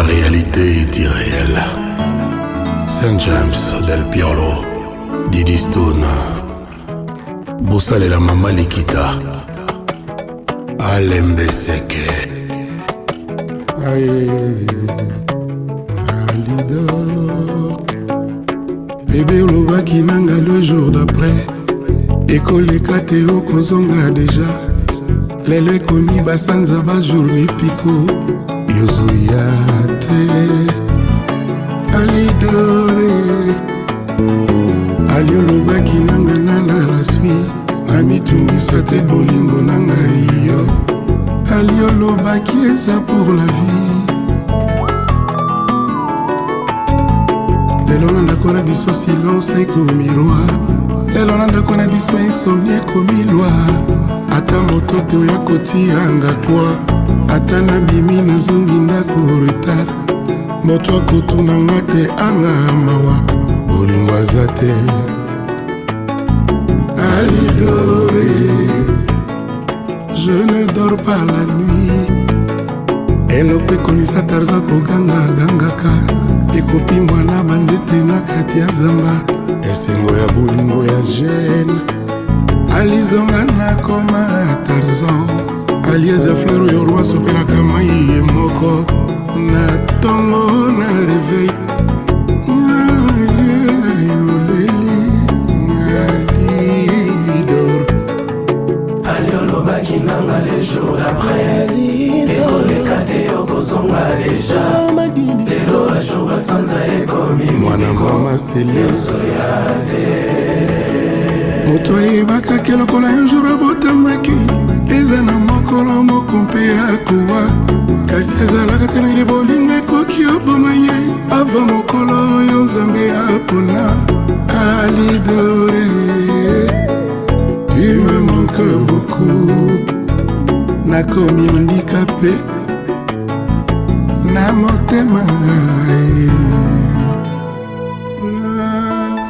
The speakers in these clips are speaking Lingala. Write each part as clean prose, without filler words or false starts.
La réalité est irréelle. Saint James, Del Piolo, Didi Stone, Boussal et la Mama Likita, Alembe Seke. Bébé olobaki nanga le jour d'après ekoleka te okozonga deja lelo ekomi basanza bajour mipiko yozoya te alidore ali olobaki nanga nalala swi namitungisa te bolingo nanga iyo ali olobaki eza pour la vie lelo nandako na biso silence ekomi roi lelo nandako na biso insomnie ekomi loi ata moto te oya kotianga toi ata nabimi nazongi ndako retard moto akotunanga te anga mawa bolingo aza te alidore je ne dors pas la nuit elope ekomisa Tarzan koganga-gangaka ekopi mwana banzete na kati ya zamba esengo ya bolingo ya jeune alizonga na koma Tarzan alieza fleur oyo roi asopelaka mai ye moko na tongo na reveil oleli alidor ali olobaki nanga le jour d'après ekoleka te yokozonga deja lelo bajour basanza ekomi mwana mama seliozoya te moto ayebakaki lokola un jour abotamaki eza na mokolo moko mpe akowa kasi ezalaka te na bolingo ekoki oboma ye ava mokolo oyo nzambe apona alidore tu me manques beaucoup nakomi handicapé na motema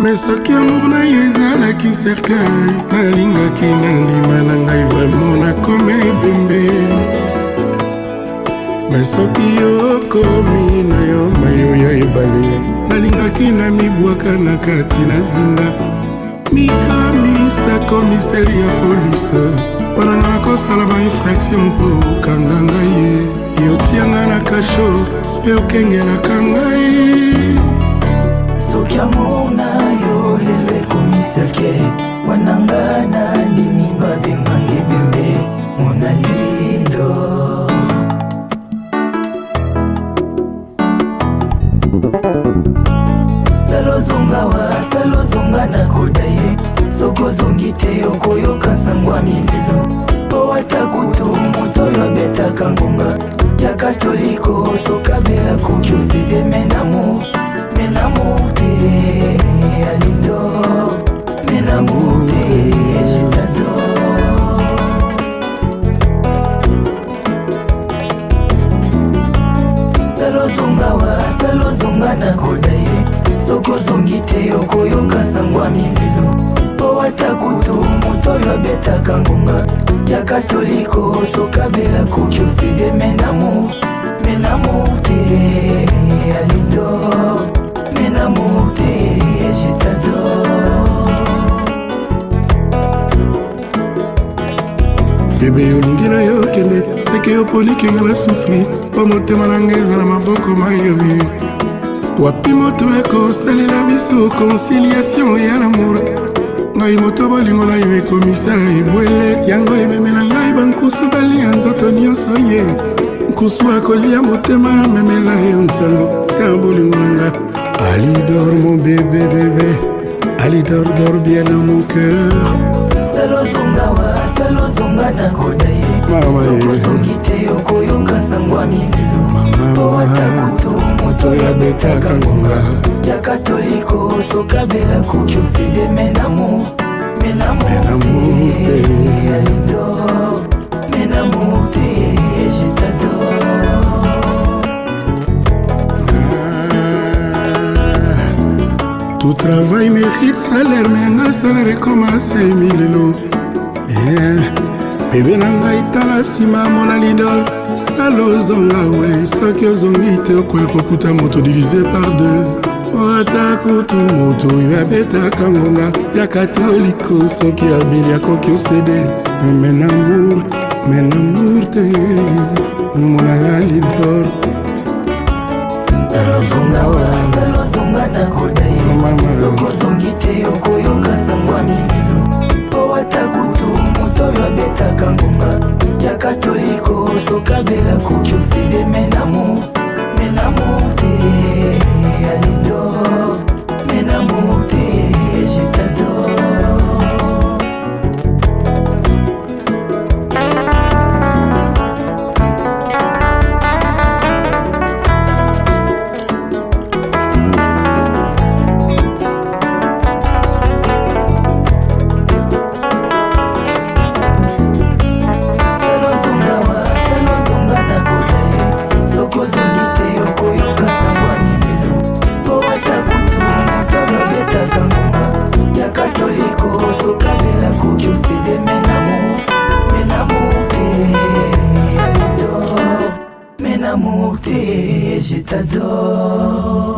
mais soki amour na yo ezalaki cercueil nalingaki na ndima na ngai vraiment nakoma ebembe mais soki yokomi na yo mayo ya ebale nalingaki na mibwaka na kati na zinga mikamisa komiseri ya polise mponanga nakosala bainfraction mpo okanga ngai ye yotianga na kasho mpe okengelaka ngai soki amona yo lelo ekomi serke wananga na ndimi babengange ebembe mona lido salozonga na koda ye sokozongi te okoyoka sangwa mililo po ata kutu moto oyo abetaka ngonga ya katoliko sokabela koki oside menamour te alidor menamour te je t'adore salozonga na koda ye sokozongi te okoyoka sangwa mililo po ata kutu moto oyo abetaka ngonga ya katoliko sokabela koki oside menamour te alidor menamour te je t'adore bebe olingi na yo kende teke yo polikinga na sufri po motema na ngai eza na maboko mayoye wapi moto ekosalela biso conciliation ya lamour ngai moto bolingo na yo ekomisa ebwele yango ememela ngai bankusu balia nzoto nyonso ye nkusu akolia motema memela yo nsango ya bolingo na nga alidor mon bébé bébé alidor dor bien dans mon cœur salozonga na koda ye sokozongi te okoyoka sangwa mililo po ata kutu moto oyo abetaka ngonga ya katoliko sokabela koki oside menamour te alidor menamour te je t'adore tout travail mérite salaire mais un salaire commence milelo bebe na ngai tala nsima mona lidol sala ozonga we soki ozongi te okoya kokuta moto divise par deux ata kutu moto oyo abetaka ngonga ya katoliko soki abeli akoki osede menamour te monanga lidol salozonga na kodaye soki ozongi te okoyoka sangwa mililo po ata kutu moto oyo abetaka ngonga ya katoliko soki abeli akoki osede menamour te Alidor, menamour te, je t'adore. Salozonga na kodaye, soko zongi te okoyoka sangwa mililo po ata kutu moto abetaka ngonga ya katoliko sokabela koki osede menamour te Alidor, menamour te, je t'adore.